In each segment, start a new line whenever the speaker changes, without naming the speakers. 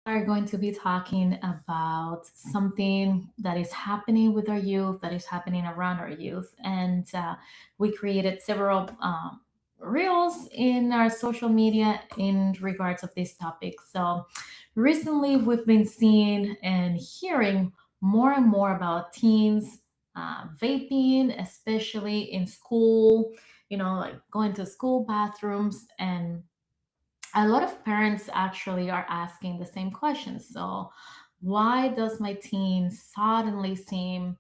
are going to be talking about something that is happening with our youth, that is happening around our youth. And we created several reels in our social media in regards of this topic. So recently, we've been seeing and hearing more and more about teens vaping, especially in school, like going to school bathrooms, and a lot of parents actually are asking the same question. So, why does my teen suddenly seem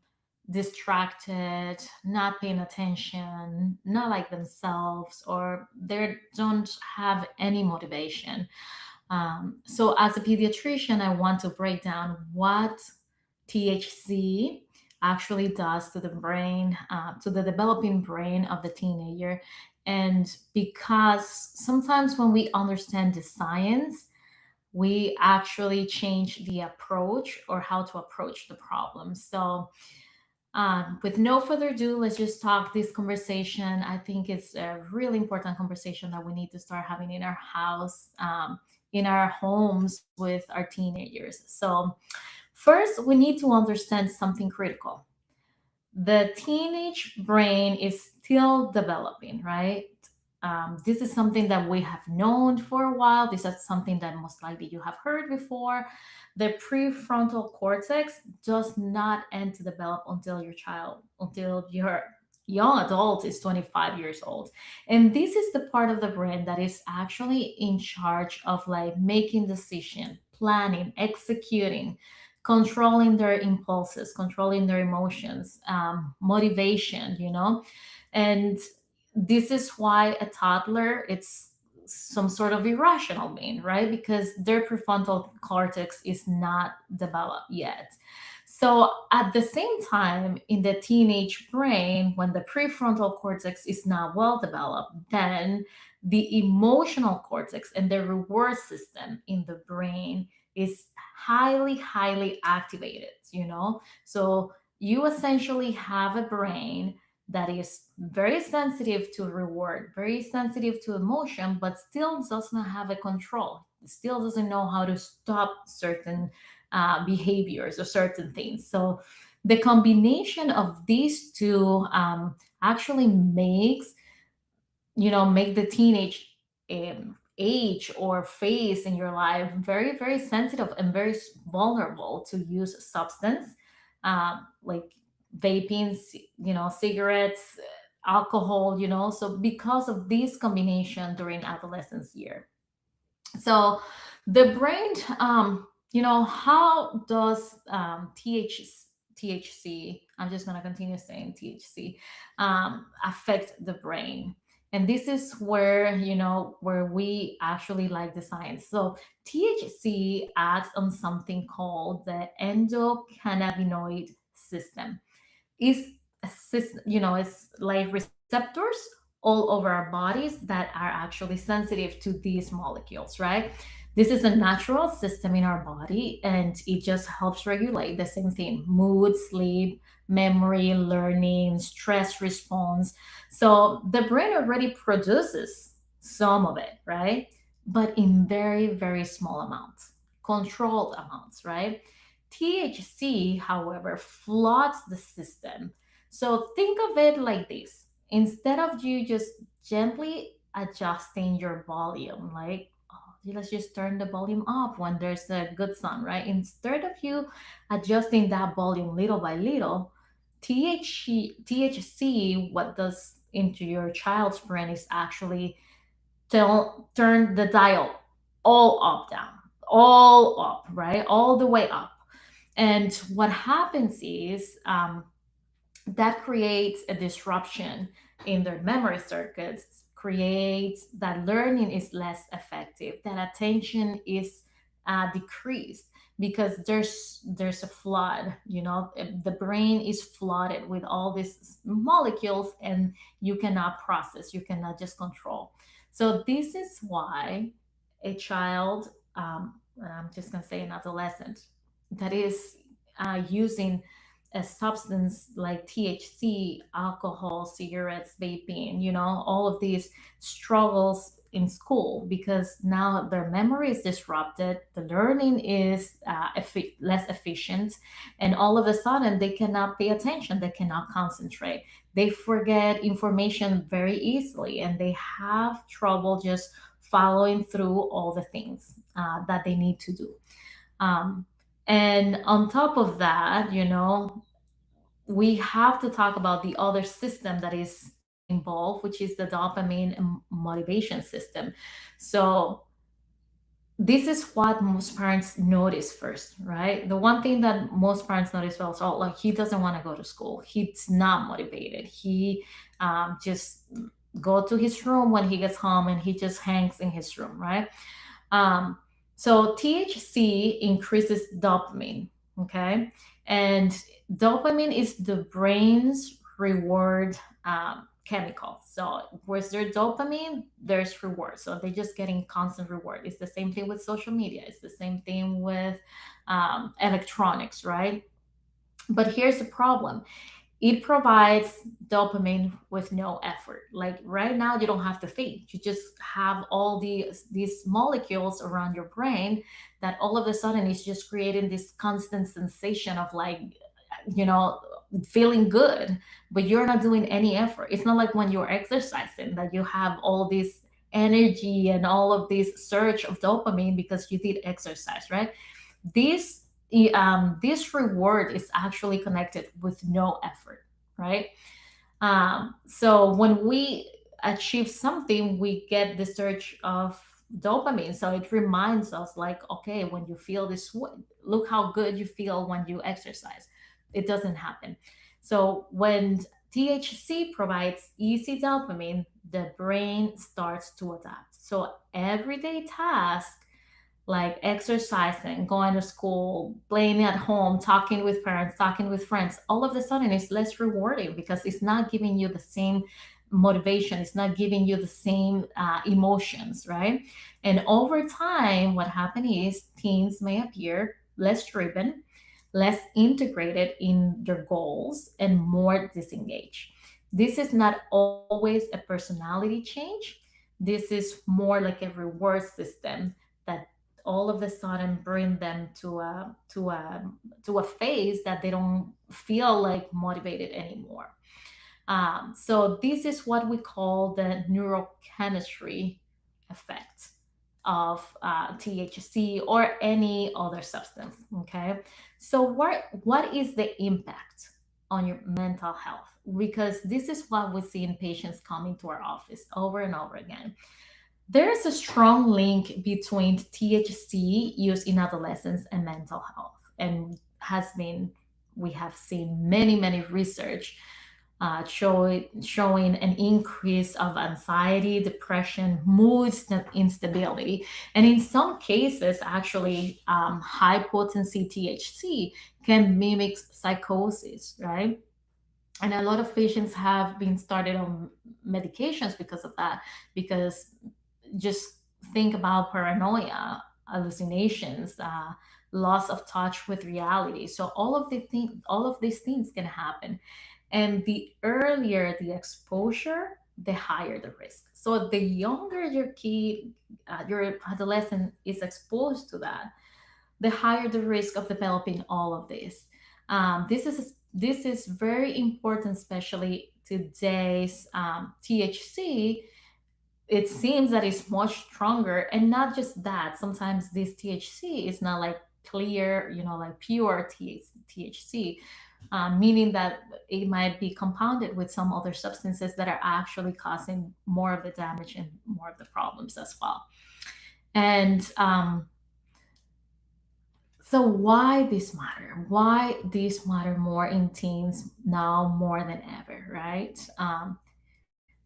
distracted, not paying attention, not like themselves, or they don't have any motivation? So, as a pediatrician, I want to break down what THC actually does to the brain, to the developing brain of the teenager. And because sometimes when we understand the science, we actually change the approach or how to approach the problem. So, with no further ado, let's just talk this conversation. I think it's a really important conversation that we need to start having in our house, in our homes with our teenagers. So, first, we need to understand something critical. The teenage brain is still developing, right? This is something that we have known for a while. This is something that most likely you have heard before. The prefrontal cortex does not end to develop until your young adult is 25 years old. And this is the part of the brain that is actually in charge of like making decision, planning, executing, controlling their impulses, controlling their emotions, motivation, and this is why a toddler it's some sort of irrational being, right? Because their prefrontal cortex is not developed yet. So at the same time, in the teenage brain, when the prefrontal cortex is not well developed, then the emotional cortex and the reward system in the brain is highly activated, so you essentially have a brain that is very sensitive to reward, very sensitive to emotion, but still does not have a control. It still doesn't know how to stop certain behaviors or certain things. So the combination of these two actually make the teenage age or phase in your life very sensitive and very vulnerable to use substance, like vaping, cigarettes, alcohol, so because of this combination during adolescence year. So the brain, how does THC, I'm just going to continue saying THC, affect the brain? And this is where, where we actually like the science. So THC acts on something called the endocannabinoid system. Is a system, it's like receptors all over our bodies that are actually sensitive to these molecules, right? This is a natural system in our body, and it just helps regulate the same thing: mood, sleep, memory, learning, stress response. So the brain already produces some of it, right? But in very small amounts, controlled amounts, right? THC, however, floods the system. So think of it like this: instead of you just gently adjusting your volume, like, oh, let's just turn the volume up when there's a good sun, right? Instead of you adjusting that volume little by little, THC, what does into your child's brain is actually turn the dial all up, down, all up, right? All the way up. And what happens is that creates a disruption in their memory circuits, creates that learning is less effective, that attention is decreased because there's a flood. The brain is flooded with all these molecules, and you cannot process, you cannot just control. So this is why a child, I'm just going to say an adolescent, that is using a substance like THC, alcohol, cigarettes, vaping, all of these struggles in school because now their memory is disrupted, the learning is less efficient, and all of a sudden they cannot pay attention, they cannot concentrate, they forget information very easily, and they have trouble just following through all the things that they need to do. Um, and on top of that, we have to talk about the other system that is involved, which is the dopamine and motivation system. So this is what most parents notice first, right? The one thing that most parents notice well, so like he doesn't want to go to school, he's not motivated, he just go to his room when he gets home and he just hangs in his room, right? um, so THC increases dopamine, okay? And dopamine is the brain's reward chemical. So where's there dopamine, there's reward. So they're just getting constant reward. It's the same thing with social media. It's the same thing with electronics, right? But here's the problem: it provides dopamine with no effort. Like right now, you don't have to think. You just have all these molecules around your brain that all of a sudden is just creating this constant sensation of like, you know, feeling good, but you're not doing any effort. It's not like when you're exercising that you have all this energy and all of this surge of dopamine because you did exercise, right? This this reward is actually connected with no effort, right? So when we achieve something, we get the surge of dopamine. So it reminds us, like, okay, when you feel this, look how good you feel when you exercise. It doesn't happen. So when THC provides easy dopamine, the brain starts to adapt. So everyday task like exercising, going to school, playing at home, talking with parents, talking with friends, all of a sudden it's less rewarding because it's not giving you the same motivation, it's not giving you the same emotions, right? And over time, what happens is teens may appear less driven, less integrated in their goals, and more disengaged. This is not always a personality change. This is more like a reward system that all of a sudden bring them to a phase that they don't feel like motivated anymore. So this is what we call the neurochemistry effect of THC or any other substance. Okay, so what is the impact on your mental health? Because this is what we see in patients coming to our office over and over again. There is a strong link between THC use in adolescence and mental health, and has been we have seen many research showing an increase of anxiety, depression, mood instability, and in some cases, actually, high potency THC can mimic psychosis, right? And a lot of patients have been started on medications because of that, because just think about paranoia, hallucinations, loss of touch with reality. So all of these things can happen, and the earlier the exposure, the higher the risk. So the younger your kid, your adolescent is exposed to that, the higher the risk of developing all of this. This is very important, especially today's THC. It seems that it's much stronger, and not just that. Sometimes this THC is not like clear, like pure THC, meaning that it might be compounded with some other substances that are actually causing more of the damage and more of the problems as well. And so why this matter? Why this matter more in teens now more than ever, right?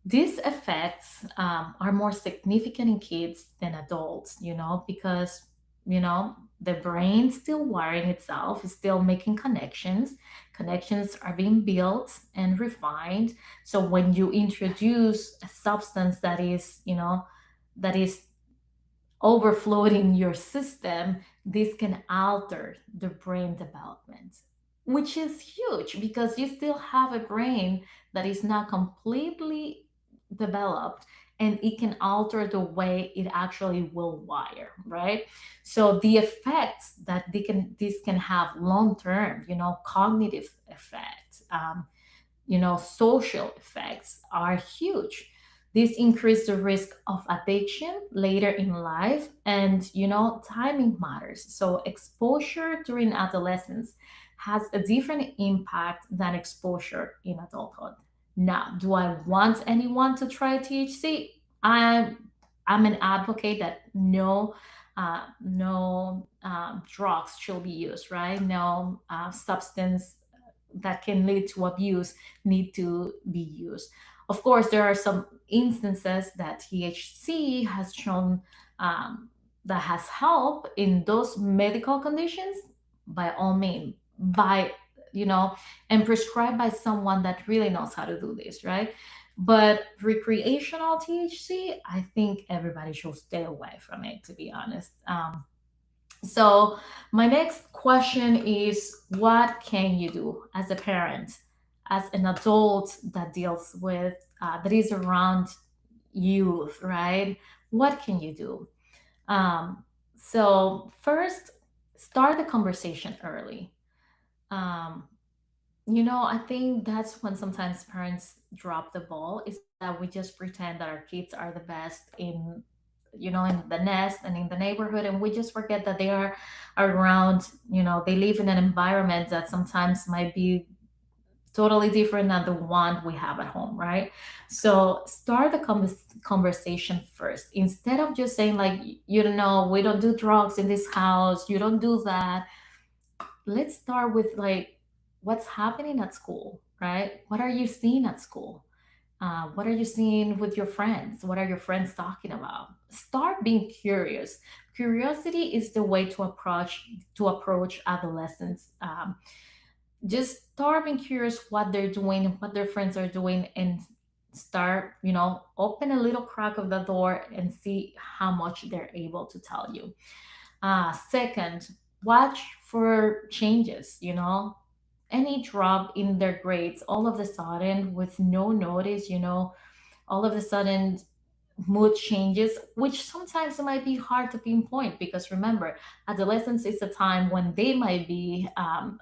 These effects are more significant in kids than adults, because, the brain still wiring itself, is still making connections. Connections are being built and refined. So when you introduce a substance that is overflowed in your system, this can alter the brain development, which is huge because you still have a brain that is not completely developed, and it can alter the way it actually will wire, right? So the effects that this can have long term, cognitive effects, social effects are huge. This increase the risk of addiction later in life, and timing matters. So exposure during adolescence has a different impact than exposure in adulthood. Now, do I want anyone to try THC? I'm an advocate that no drugs should be used, right? No substance that can lead to abuse need to be used. Of course, there are some instances that THC has shown that has help in those medical conditions, by all means, by you know, and prescribed by someone that really knows how to do this, right? But recreational THC, I think everybody should stay away from it, to be honest. So, my next question is, what can you do as a parent, as an adult that deals with, that is around youth, right? What can you do? First, start the conversation early. Um, I think that's when sometimes parents drop the ball, is that we just pretend that our kids are the best in the nest and in the neighborhood, and we just forget that they are around, they live in an environment that sometimes might be totally different than the one we have at home, right? So start the conversation first, instead of just saying like, you don't know, we don't do drugs in this house, you don't do that. Let's start with like, what's happening at school, right? What are you seeing at school? What are you seeing with your friends? What are your friends talking about? Start being curious. Curiosity is the way to approach adolescence. Just start being curious what they're doing, what their friends are doing, and start, open a little crack of the door and see how much they're able to tell you. Second, watch for changes, any drop in their grades all of a sudden with no notice, all of a sudden mood changes, which sometimes it might be hard to pinpoint, because remember, adolescence is a time when they might be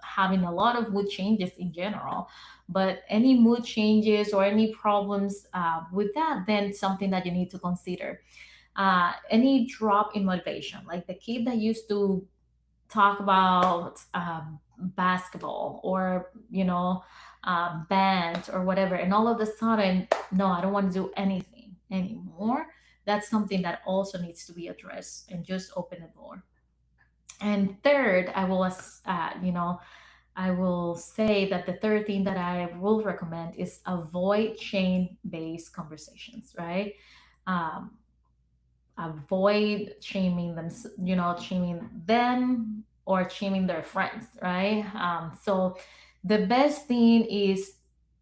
having a lot of mood changes in general. But any mood changes or any problems with that, then something that you need to consider. Any drop in motivation, like the kid that used to talk about basketball or band or whatever, and all of a sudden, no, I don't want to do anything anymore. That's something that also needs to be addressed, and just open the door. And third, I will say that the third thing that I will recommend is avoid shame based conversations, right? um, Avoid shaming them, shaming them or shaming their friends, right? So the best thing is,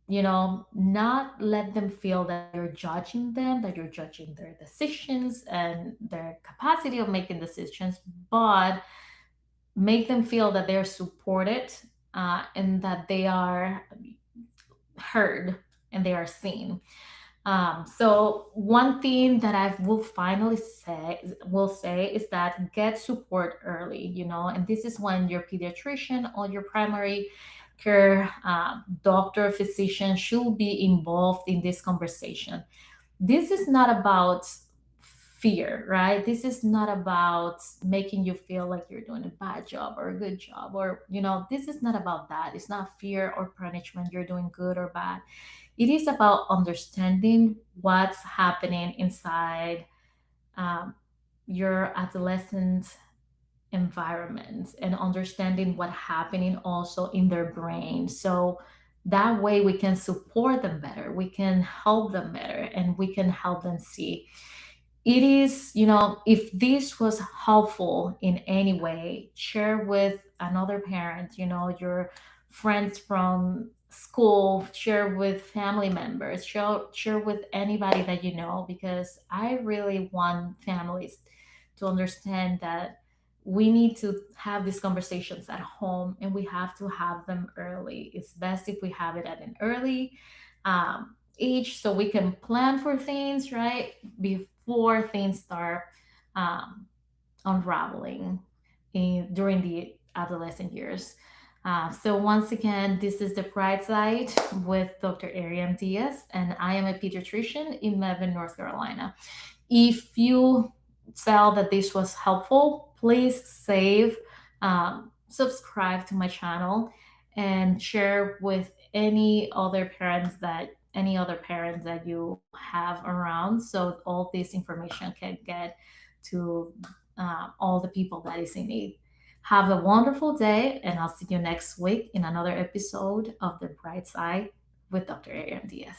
not let them feel that you're judging them, that you're judging their decisions and their capacity of making decisions, but make them feel that they're supported, and that they are heard and they are seen. So one thing that I will say is that get support early, and this is when your pediatrician or your primary care doctor, physician should be involved in this conversation. This is not about fear, right? This is not about making you feel like you're doing a bad job or a good job, or this is not about that. It's not fear or punishment, you're doing good or bad. It is about understanding what's happening inside um, your adolescent environment, and understanding what happening also in their brain. So that way we can support them better, we can help them better, and we can help them see. It is, if this was helpful in any way, share with another parent, your friends from school, share with family members, share with anybody that you know, because I really want families to understand that we need to have these conversations at home, and we have to have them early. It's best if we have it at an early age so we can plan for things, right? Before things start um, unraveling during the adolescent years. So once again, this is the Bright Side with Dr. Ariam Diaz, and I am a pediatrician in Levin, North Carolina. If you felt that this was helpful, please save, subscribe to my channel, and share with any other parents that you have around, so all this information can get to all the people that is in need. Have a wonderful day, and I'll see you next week in another episode of The Bright Side with Dr. Aaron Diaz.